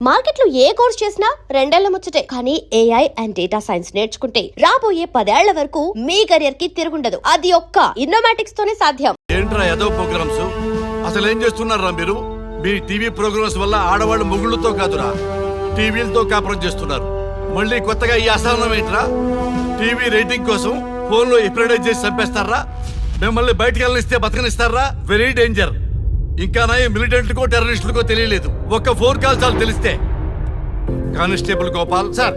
మార్కెట్లో ఏ కోర్స్ చేసినా రెండేళ్ల ముచ్చటే. కానీ ఏఐ అండ్ డేటా సైన్స్ నేర్చుకుంటే రాబోయే 10 ఏళ్ల వరకు మీ కెరియర్ కి తిరుగుండదు. అది ఒక్క ఇన్నోమాటిక్స్ తోనే సాధ్యం. ఏంట్రా ఏదో ప్రోగ్రామ్స్ అసలు ఏం చేస్తున్నారా మీరు? మీ టీవీ ప్రోగ్రామ్స్ వల్ల ఆడవాళ్ళు మొగుళ్ళతో కాదురా టీవీలతో కాపురం చేస్తున్నారు. మళ్ళీ కొత్తగా ఈ అసహనం ఏంట్రా? టీవీ రేటింగ్ కోసం ఫోన్ లో ఎప్రిడైజ్ చేసి చంపేస్తారా? మిమ్మల్ని బయటకు వెళ్ళనిస్తే బతకనిస్తారా? Very danger. ఇంకా మిలిటెంట్లకో టెర్రరిస్టులకో తెలియలేదు, ఒక్క ఫోన్ కాల్ చాలు తెలిస్తే. కానిస్టేబుల్ గోపాల్ సార్,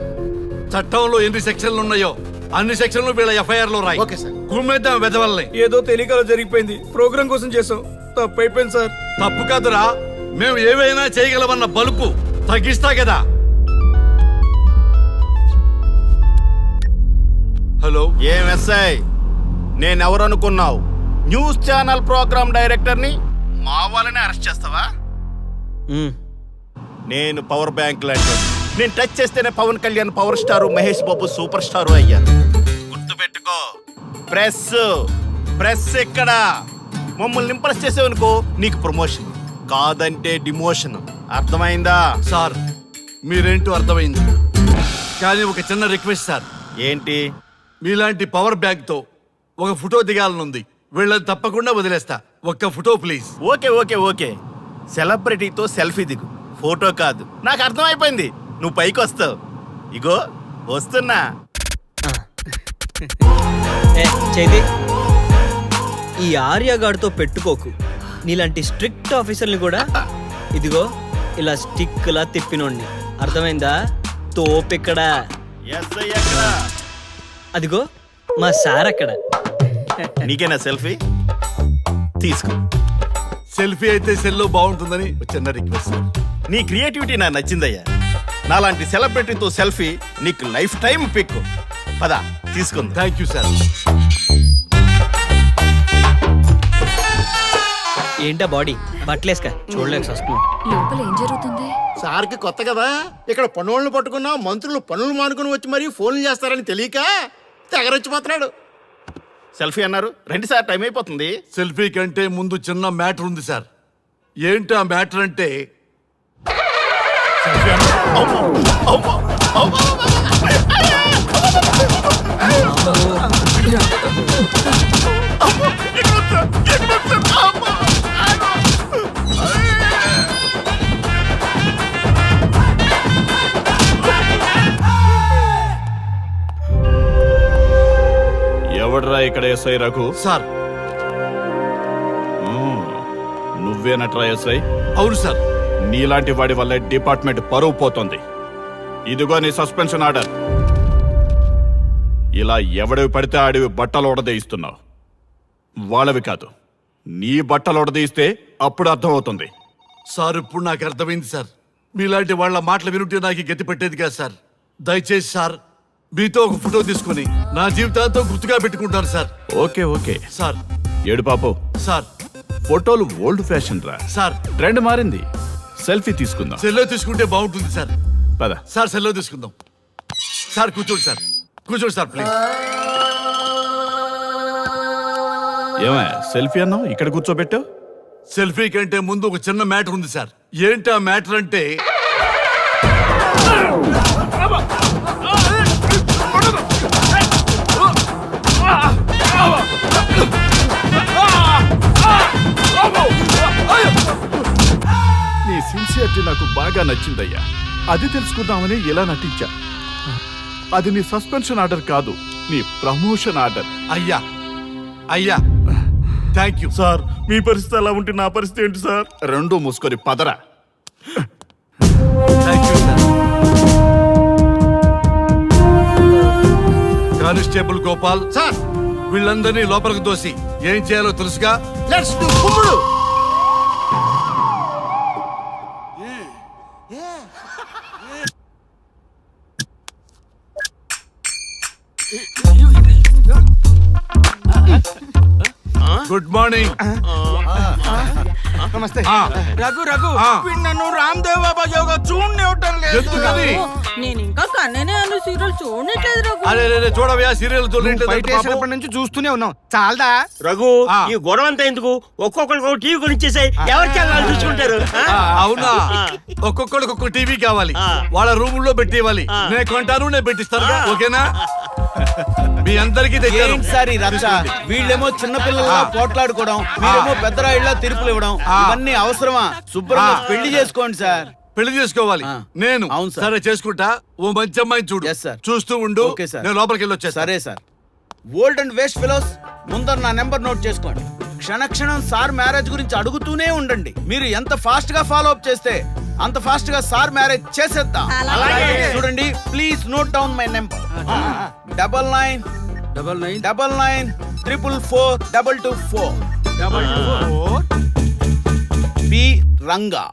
చట్టంలో ఎన్ని సెక్షన్లు ఉన్నాయో అన్ని సెక్షన్లు వీళ్ళ ఎఫ్ఐఆర్ లో రాయి. కుమ్మేద్దాం వెదవల్ని. ఏదో తెలియకలో జరిగిపోయింది, ప్రోగ్రామ్ కోసం చేసాం, తప్పు అయిపోయింది సార్. తప్పు కాదురా, మేము ఏవైనా చేయగలమన్న బలుపు తగ్గిస్తా కదా. హలో, ఏం ఎస్ఐ, నేనెవరనుకున్నావు? న్యూస్ ఛానల్ ప్రోగ్రామ్ డైరెక్టర్ని మా వాళ్ళని అరెస్ట్ చేస్తావా? నేను పవర్ బ్యాంక్ లాంటి, నేను టచ్ చేస్తేనే Pawan Kalyan power star, Mahesh Babu super star అయ్యాను. గుర్తుపెట్టుకో, ప్రెస్ ఎక్కడ మమ్మల్ని ఇంప్రెస్ చేసేవనుకో నీకు ప్రమోషన్, కాదంటే డిమోషన్. అర్థమైందా? సార్ మీరేంటో అర్థమైంది, కానీ ఒక చిన్న రిక్వెస్ట్ సార్. ఏంటి? మీలాంటి పవర్ బ్యాంక్ తో ఒక ఫోటో దిగాలనుంది. వీళ్ళని తప్పకుండా వదిలేస్తా, ఒక్క ఫోటో ప్లీజ్. ఓకే సెలబ్రిటీతో సెల్ఫీ దిగు, ఫోటో కాదు. నాకు అర్థమైపోయింది, నువ్వు పైకి వస్తావు. ఇగో వస్తున్నా. చైతి, ఈ ఆర్యగాడితో పెట్టుకోకు. నీలాంటి స్ట్రిక్ట్ ఆఫీసర్ని కూడా ఇదిగో ఇలా స్టిక్లా తిప్పినోడిని. అర్థమైందా? తోపెక్కడ? ఎస్ఐ ఎక్కడ? అదిగో మా సార్ అక్కడ. నీకేనా సెల్ఫీ? తీసుకో. సెల్ఫీ అయితే సెల్లో బాగుంటుందని చిన్న రిక్వెస్ట్ సార్. నీ క్రియేటివిటీ నాకు నచ్చిందయ్యా. నాలాంటి సెలబ్రిటీతో సెల్ఫీ నీకు లైఫ్ టైం పిక్. పద తీసుకుంది. Thank you sir. ఏంటా బాడీ బట్టలేసుక చూడలేక వస్తున్నాం. లోపల ఏం జరుగుతుంది? సార్కి కొత్త కదా, ఇక్కడ పనులను పట్టుకున్నా మంత్రులు పనులు మానుకుని వచ్చి మరీ ఫోన్లు చేస్తారని తెలియక తెగరొచ్చిపోతున్నాడు. సెల్ఫీ అన్నారు, రండి సార్, టైం అయిపోతుంది. సెల్ఫీ కంటే ముందు చిన్న మ్యాటర్ ఉంది సార్. ఏంటి ఆ మ్యాటర్ అంటే, ఎవడ్రా ఇక్కడ ఎస్ఐ రఘు? సార్ నువ్వేనట్రా ఎస్ఐ? అవును సార్. నీలాంటి వాడి వల్ల డిపార్ట్మెంట్ పరువు పోతుంది. ఇదిగో నీ సస్పెన్షన్ ఆర్డర్. ఇలా ఎవడివి పడితే ఆడివి బట్టలు ఉడదీయిస్తున్నావు. వాళ్ళవి కాదు, నీ బట్టలు ఉడదీయిస్తే అప్పుడు అర్థమవుతుంది. సార్ ఇప్పుడు నాకు అర్థమైంది సార్. మీలాంటి వాళ్ళ మాటలు వినుంటే నాకు గతి పెట్టేది కాదు సార్. దయచేసి సార్, మీతో ఒక ఫోటో తీసుకుని నా జీవితాంతో గుర్తుగా పెట్టుకుంటాను సార్. Okay sir. ఏడు పాపు సార్. ఫోటోలు ఓల్డ్ ఫ్యాషన్ రా సార్. ట్రెండ్ మారింది. సెల్ఫీ తీసుకుందాం. సెల్లో తీసుకుంటే బాగుంటుంది సార్. పద సార్, సెల్లో తీసుకుందాం. సార్ కూర్చోండి సార్, కూర్చోండి సార్ ప్లీజ్. ఏమా సెల్ఫీ అన్నావు, ఇక్కడ కూర్చోబెట్టావు? సెల్ఫీ కంటే ముందు ఒక చిన్న మ్యాటర్ ఉంది సార్. ఏంటి ఆ మ్యాటర్ అంటే, నీ సిన్సియరిటీ నాకు బాగా నచ్చిందయ్యా. అది తెలుసుకుందామని ఇలా నటించా. అది నీ సస్పెన్షన్ ఆర్డర్ కాదు, నీ ప్రమోషన్ ఆర్డర్. అయ్యా థ్యాంక్ యూ సార్. మీ పరిస్థితి అలా ఉంటే నా పరిస్థితి ఏంటి సార్? రెండు మూసుకొని పదరా. Thank you sir. Constable Gopal sir, వీళ్ళందరినీ లోపలికి దోసి ఏం చేయాలో తెలుసుగా. లెట్స్ డు కుమ్ముడు. Good morning. నమస్తే. రఘు ఆ. నన్ను రామ్దేవ్ బాబా యోగా చూడనివ్వటం లేదు. ఎందుకని? నేను ఇంకా కన్ననే అను సీరియల్ చూడట్లేదు రఘు. అరే రే చూడవయ్యా సీరియల్ బయట వేసినప్పటి నుంచి చూస్తూనే ఉన్నాం చాలదా? రఘు ఈ గొడవ అంతా ఎందుకు? ఒక్కొక్కరికి టీవీ కొనిచ్చేసాయి, ఎవరి ఛానల్ చూసుకుంటారు. అవునా, ఒక్కొక్కడికి ఒక్కొక్క టీవీ కావాలి, వాళ్ళ రూమ్ లో పెట్టివ్వాలి. నేను కొంటాను, నేను పెట్టిస్తాను, ఓకేనా? మీ అందరికీ తెచ్చాను. ఏంటి సార్ ఈ రచ్చ? వీళ్ళేమో చిన్నపిల్లలా పోట్లాడుకోవడం, మీరేమో పెద్దరాయిళ్ళ తీర్పులు ఇవ్వడం, ఇవన్నీ అవసరమా? శుభ్రంగా పెళ్లి చేసుకోండి సార్. పెళ్లి చేసుకోవాలి నేను. అవును సార్. సరే చేసుకుంటా. ఓ మంచి అమ్మాయిని చూడు. Yes, sir. చూస్తూ ఉండు. Okay, sir. నేను లోపలికి వెళ్ళి వచ్చేస్తా. సరే sir. Old and waste fellows, ముందర నా నెంబర్ నోట్ చేసుకోండి. క్షణక్షణం సార్ మ్యారేజ్ గురించి అడుగుతూనే ఉండండి. మీరు ఎంత ఫాస్ట్ గా ఫాలో అప్ చేస్తే అంత ఫాస్ట్ గా సార్ మ్యారేజ్ చేసేద్దాం. చూడండి, please note down my number. 9999442224 B Ranga.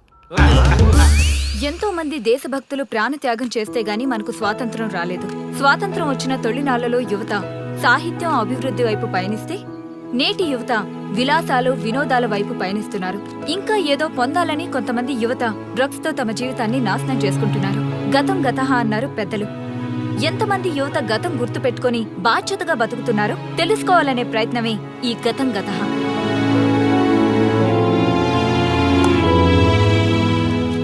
ఎంతో మంది దేశభక్తులు ప్రాణత్యాగం చేస్తే గాని మనకు స్వాతంత్రం రాలేదు. స్వాతంత్రం వచ్చిన తొలినాళ్లలో యువత సాహిత్యం అభివృద్ధి వైపు పయనిస్తే నేటి యువత విలాసాలు వినోదాల వైపు పయనిస్తున్నారు. ఇంకా ఏదో పొందాలని కొంతమంది యువత డ్రగ్స్ తో తమ జీవితాన్ని నాశనం చేసుకుంటున్నారు. గతం గతహ అన్నారు పెద్దలు. ఎంతమంది యువత గతం గుర్తు పెట్టుకుని బాధ్యతగా బతుకుతున్నారో తెలుసుకోవాలనే ప్రయత్నమే ఈ గతం గతహ.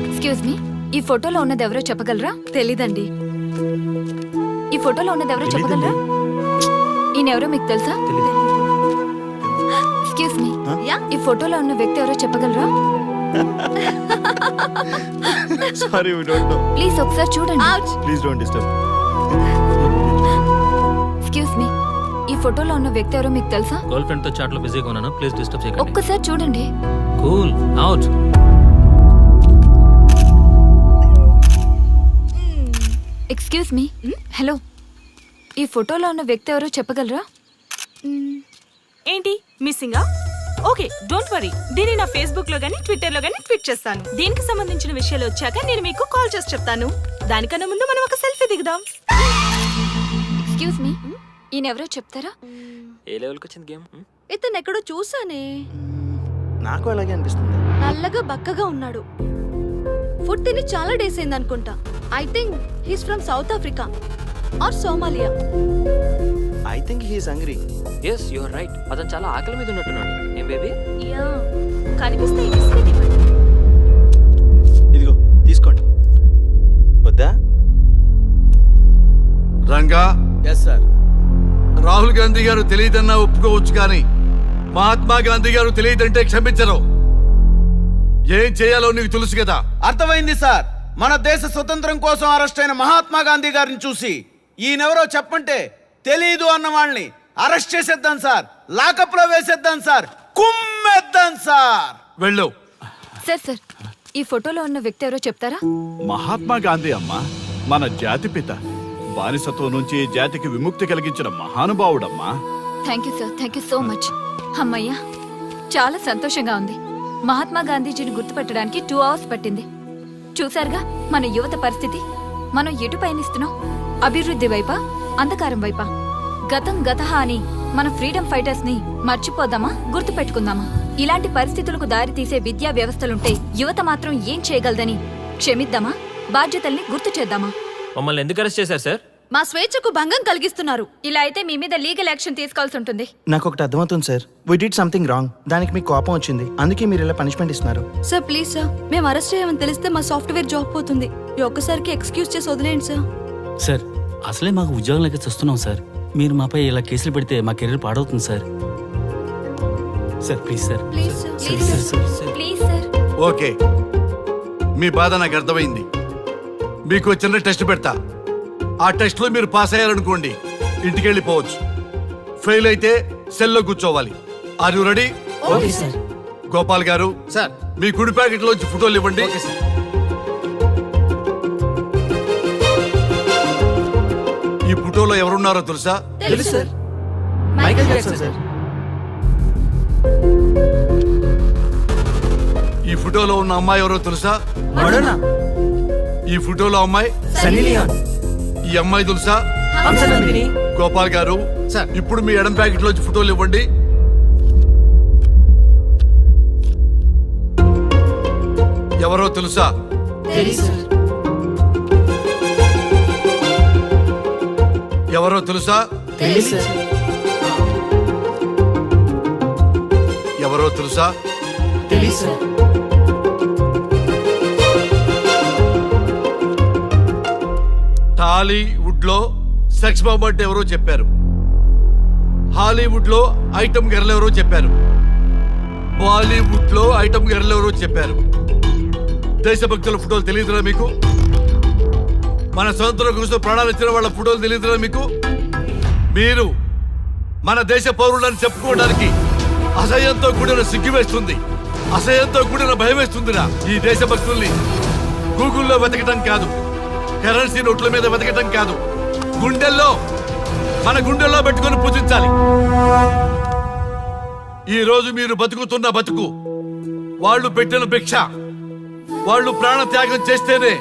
ఎక్స్క్యూజ్ మీ, ఈ ఫోటోలో ఉన్నది ఎవరో చెప్పగలరా? తెలీదండి. ఈ ఫోటోలో ఉన్నది ఎవరో చెప్పగలరా? ఈయనెవరో మీకు తెలుసా? ఎక్స్క్యూజ్ మీ, ఈ ఫోటోలో ఉన్న వ్యక్తి ఎవరో చెప్పగలరా? Sorry, we don't know. Please ఒకసారి చూడండి. Please don't disturb. Excuse me, ఈ ఫోటోలో ఉన్న వ్యక్తి ఎవరో మీకు తెలుసా? గర్ల్ ఫ్రెండ్ తో చాట్ లో బిజీగా ఉన్నాను, ప్లీజ్ డిస్టర్బ్ చేయకండి. ఒక్కసారి చూడండి. Cool out. Excuse me, hello, ఈ ఫోటోలో ఉన్న వ్యక్తి ఎవరో చెప్పగలరా? ఏంటి మిస్సింగా? Okay, don't worry. దీన్ని నా ఫేస్బుక్ లో గానీ ట్విట్టర్ లో గానీ ట్వీట్ చేస్తాను. దీనికి సంబంధించిన విషయాలు వచ్చాక నేను మీకు కాల్ చేసి చెప్తాను. దానికన్నా ముందు మనం ఒక సెల్ఫీ దిగుదాం. ఎక్స్క్యూజ్ మీ, ఈయన ఎవరో చెప్తారా? ఏ లెవెల్కి వచ్చింది గేమ్? ఇతను ఎక్కడో చూసానే. నాకు అలాగే అనిపిస్తుంది. నల్లగా బక్కగా ఉన్నాడు. ఫుడ్ తిని చాలా డేస్ అయింది అనుకుంటా. I think he's from South Africa or Somalia. I think he is hungry. Yes you are right. అతను చాలా ఆకలి మీద ఉన్నట్టున్నాడు. ఏం బేబీ? యా, కనిపిస్తే ఈ బిస్కెట్ ఇవ్వండి. ఇదిగో తీసుకోండి. వద్దా? Ranga, yes sir. రాహుల్ గాంధీ గారు తెలియదన్నా ఒప్పుకోవచ్చు, కానీ మహాత్మా గాంధీ గారు తెలియదంటే క్షమించరు. ఏం చేయాలో నీకు తెలుసు కదా. అర్థమైంది సార్. మన దేశ స్వతంత్రం కోసం అరెస్ట్ అయిన మహాత్మా గాంధీ గారిని చూసి ఈయనెవరో చెప్పంటే తెలీదు అన్న వాళ్ళని అరెస్ట్ చేసేద్దాం సార్. లాకప్ లో వేసేద్దాం సార్. కుమ్మేద్దాం సార్. వెళ్ళు. సార్ సార్, ఈ ఫోటోలో ఉన్న వ్యక్తి ఎవరో చెప్తారా? మహాత్మా గాంధీ అమ్మ, మన జాతిపిత. బానిసత్వం నుంచి జాతికి విముక్తి కలిగించిన మహానుభావుడమ్మా. Thank you sir, thank you so much. అమ్మయ్యా, చాలా సంతోషంగా ఉంది. మహాత్మా గాంధీజీని గుర్తుపెట్టడానికి 2 hours పట్టింది. చూసారుగా మన యువత పరిస్థితి. మనం ఎటు పయనిస్తున్నాం? అభివృద్ధి వైపా, అంధకారం వైపా? గతం గతహ అని మన ఫ్రీడమ్ ఫైటర్స్ ని మర్చిపోదామా, గుర్తు పెట్టుకుందామా? ఇలాంటి పరిస్థితులకు దారి తీసే విద్యా వ్యవస్థలుంటే యువత మాత్రం ఏం చేయగలదని క్షమిద్దామా, బాధ్యతల్ని గుర్తు చేద్దామా? మమ్మల్ని ఎందుకు అరెస్ట్ చేశారు సార్? మా స్వేచ్ఛకు భంగం కలిగిస్తున్నారు. ఇలా అయితే మీ మీద లీగల్ యాక్షన్ తీసుకోవాల్సి ఉంటుంది. నాకు ఒకటి అర్థమవుతుంది sir. We did something wrong. దానికి మీకు కోపం వచ్చింది, అందుకే మీరు ఇలా పనిష్మెంట్ ఇస్తున్నారు. సార్ ప్లీజ్ సార్, మేము అరెస్ట్ చేయమని తెలిస్తే మా సాఫ్ట్వేర్ జాబ్ పోతుంది. ఈ ఒక్కసారికి ఎక్స్క్యూజ్ చేసి వదిలేండి సార్. సార్ అసలే మాకు ఉద్యోగం లేక చూస్తున్నాం సార్. మీరు మాపై ఇలా కేసులు పెడితే మా కెరీర్ పాడవుతుంది sir. Sir please sir. Please sir. Please sir, please sir. Okay, మీ బాధ నాకు అర్థమైంది. మీకు చిన్న టెస్ట్ పెడతా. ఆ టెస్ట్ లో మీరు పాస్ అయ్యారనుకోండి, ఇంటికి వెళ్ళిపోవచ్చు. ఫెయిల్ అయితే సెల్లో కూర్చోవాలి. Are you ready? Okay sir. Gopal garu, sir. మీ కుడి ప్యాకెట్ లోంచి ఫోటోలు ఇవ్వండి. ఈ ఫోటోలో ఎవరున్నారో తెలుసా? తెలుసు సార్. Michael Jackson sir. ఈ ఫోటోలో ఉన్న అమ్మాయి ఎవరో తెలుసా? మడోనా. ఈ ఫోటోలో అమ్మాయి సన్నీ లియోన్. ఈ అమ్మాయి తెలుసా? హంసనందిని. గోపాల్ గారు, సార్. ఇప్పుడు మీ ఎడం ప్యాకెట్ లోంచి ఫోటోలు ఇవ్వండి. ఎవరో తెలుసా? తెలుసు సార్. ఎవరో తెలుసా? ఎవరో తెలుసా? టాలీవుడ్ లో సెక్స్ బాంబ్ అంటే ఎవరో చెప్పారు. హాలీవుడ్ లో ఐటమ్ గర్ల్ ఎవరో చెప్పారు. బాలీవుడ్ లో ఐటమ్ గర్ల్ ఎవరో చెప్పారు. దేశభక్తుల ఫోటోలు తెలియదురా మీకు? మన స్వతంత్రం కోసం ప్రాణాలు ఇచ్చిన వాళ్ళ ఫోటోలు తెలియదురా మీకు? మీరు మన దేశ పౌరులని చెప్పుకోవడానికి అసహ్యంతో కూడిన సిగ్గు వేస్తుంది, అసహ్యంతో కూడిన భయం వేస్తుందిరా. ఈ దేశభక్తుల్ని గూగుల్లో వెతకటం కాదు, కరెన్సీ నోట్ల మీద వెతకటం కాదు, మన గుండెల్లో పెట్టుకొని పూజించాలి. ఈ రోజు మీరు బతుకుతున్న బతుకు వాళ్ళు పెట్టిన భిక్ష. వాళ్ళు ప్రాణ త్యాగం చేస్తేనే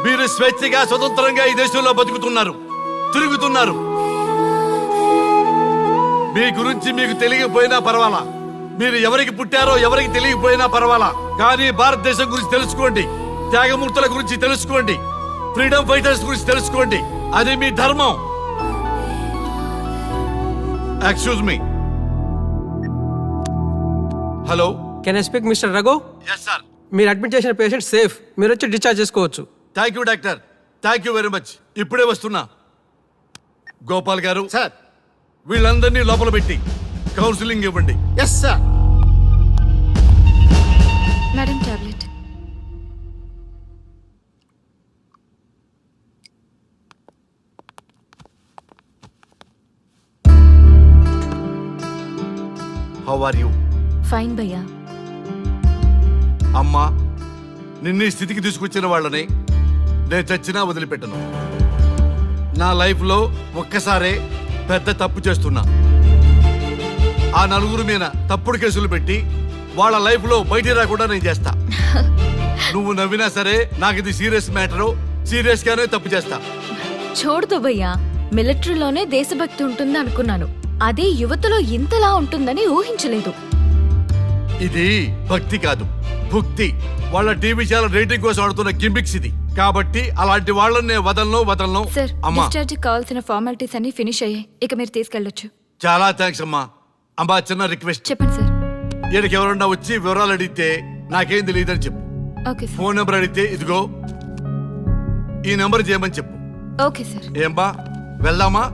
మీరు స్వేచ్ఛగా స్వతంత్రంగా ఈ దేశంలో బతుకుతున్నారు, తిరుగుతున్నారు. మీ గురించి మీకు తెలియకపోయినా పర్వాలా, మీరు ఎవరికి పుట్టారో ఎవరికి తెలియకపోయినా పర్వాలా, కానీ భారతదేశం గురించి తెలుసుకోండి, త్యాగమూర్తుల గురించి తెలుసుకోండి, ఫ్రీడమ్ ఫైటర్స్ గురించి తెలుసుకోండి. అది మీ ధర్మం. Excuse me. Hello, can I speak mister Raghu? Yes sir. మీరు అడ్మిట్ చేసిన పేషెంట్ సేఫ్, మీరు వచ్చి డిశ్చార్జ్ చేసుకోవచ్చు. Thank you doctor, thank you very much. ఇప్పుడే వస్తున్నా. గోపాల్ గారు సార్. వీళ్ళందరినీ లోపల పెట్టి కౌన్సిలింగ్ ఇవ్వండి. Yes sir. Madam tablet. How are you? Fine భయ్యా. అమ్మా, నిన్ను ఈ స్థితికి తీసుకొచ్చిన వాళ్ళని నేను చచ్చినా వదిలిపెట్టను. నా లైఫ్లో ఒక్కసారే పెద్ద తప్పు చేస్తున్నా. ఆ నలుగురు మీద తప్పుడు కేసులు పెట్టి వాళ్ళ లైఫ్లో బయటికి రాకుండా నేను చేస్తా. నువ్వు నవ్వినా సరే నాకు ఇది సీరియస్ మ్యాటరు, సీరియస్ గానే తప్పు చేస్తా. చూడదు భయ్యా, మిలిటరీలోనే దేశభక్తి ఉంటుంది అనుకున్నాను, అదే యువతలో ఇంతలా ఉంటుందని ఊహించలేదు. ఇది భక్తి కాదు, భుక్తి. వాళ్ళ టీవీ ఛానల్ రేటింగ్ కోసం ఆడుతున్న గిమిక్స్ ఇది. కాబట్టి అలాంటి వాళ్ళని నేను వదలను. సార్, అమ్మా, డిశ్చార్జ్ కావాల్సిన ఫార్మాలిటీస్ అన్ని ఫినిష్ అయ్యాయి, ఇక మీరు తీసుకెళ్ళొచ్చు. చాలా థ్యాంక్స్ అమ్మా. అమ్మా, చిన్న రిక్వెస్ట్. చెప్పండి సార్. ఈయనకి ఎవరన్నా వచ్చి వివరాలు అడిగితే నాకేం తెలియదని చెప్పు. Okay sir. ఫోన్ నెంబర్ అడిగితే ఇదిగో ఈ నెంబర్ చేయమని చెప్పు. Okay sir. ఏం బా, వెళ్దామా?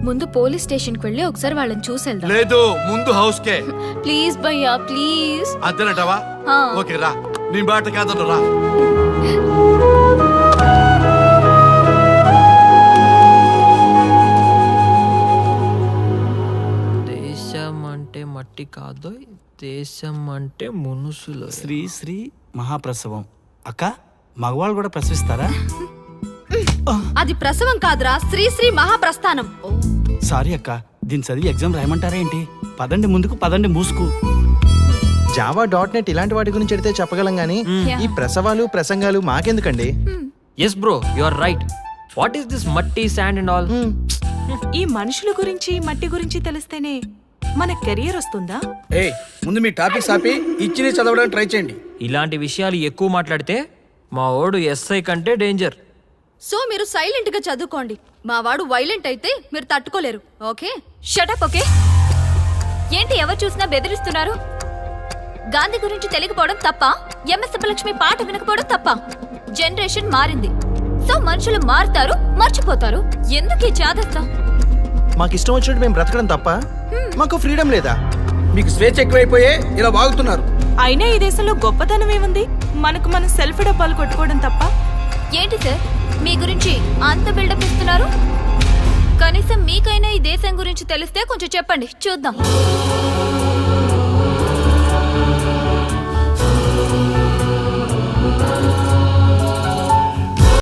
ముందు పోలీస్ స్టేషన్కి వెళ్ళి ఒకసారి వాళ్ళని చూసి వెళ్దాం. లేదు, ముందు హౌస్ కే. ప్లీజ్ భయ్యా, ప్లీజ్. అంతేనటవా? ఓకే రా, నీ బాట కాదన్న రా. దేశం అంటే మట్టి కాదు, దేశం అంటే మనుషులు. శ్రీ శ్రీ మహాప్రసవం. అక్క, మగవాళ్ళు కూడా ప్రసవిస్తారా? అది ప్రసవం కాదురా, శ్రీ శ్రీ మహాప్రస్థానం. సారీ అక్క, దీని చదివి ఎగ్జామ్ రాయమంటారా ఏంటి? పదండి ముందుకు, పదండి మూసుకు. java.net ఇలాంటి వాటి గురించి అడిగితే చెప్పగలం గానీ ఈ ప్రసవాలు ప్రసంగాలు మాకెందుకండి? Yes bro, you are right. What is this మట్టి, శాండ్ అండ్ ఆల్? ఈ మనుషుల గురించి మట్టి గురించి తెలిస్తేనే మన కెరియర్ వస్తుందా? ఏయ్, ముందు మీ టాపిక్స్ ఆపి ఇచ్చిని చదవడానికి ట్రై చేయండి. ఇలాంటి విషయాలు ఎక్కువ మాట్లాడితే మా ఓడు ఎస్ఐ కంటే డేంజర్. సో మీరు సైలెంట్ గా చదువుకోండి. మా వాడు వైలెంట్ అయితే మీరు తట్టుకోలేరు. Okay, shut up. ఓకే, ఏంటి ఎవరు చూసినా బెదిరిస్తున్నారు? గాంధీ గురించి తెలియకపోవడం తప్ప, ఎంఎస్ సుబ్బలక్ష్మి పాట వినకపోవడం తప్ప? జనరేషన్ మారింది, సో మనుషులు మారుతారు, మర్చిపోతారు. ఎందుకు ఈ చాదస్తా? మాకు ఇష్టం వచ్చినట్టు మేము బ్రతకడం తప్ప మాకు ఫ్రీడమ్ లేదా? మీకు స్వేచ్ఛ ఎక్కువైపోయే ఇలా వాగుతున్నారు. అయినా ఈ దేశంలో గొప్పతనం ఏముంది? మనకు మనం సెల్ఫ్ డబ్బాలు కొట్టుకోవడం తప్ప. ఏంటి సార్ మీ గురించి అంత బిల్డప్ ఇస్తున్నారు? కనీసం మీకైనా ఈ దేశం గురించి తెలిస్తే కొంచెం చెప్పండి, చూద్దాం.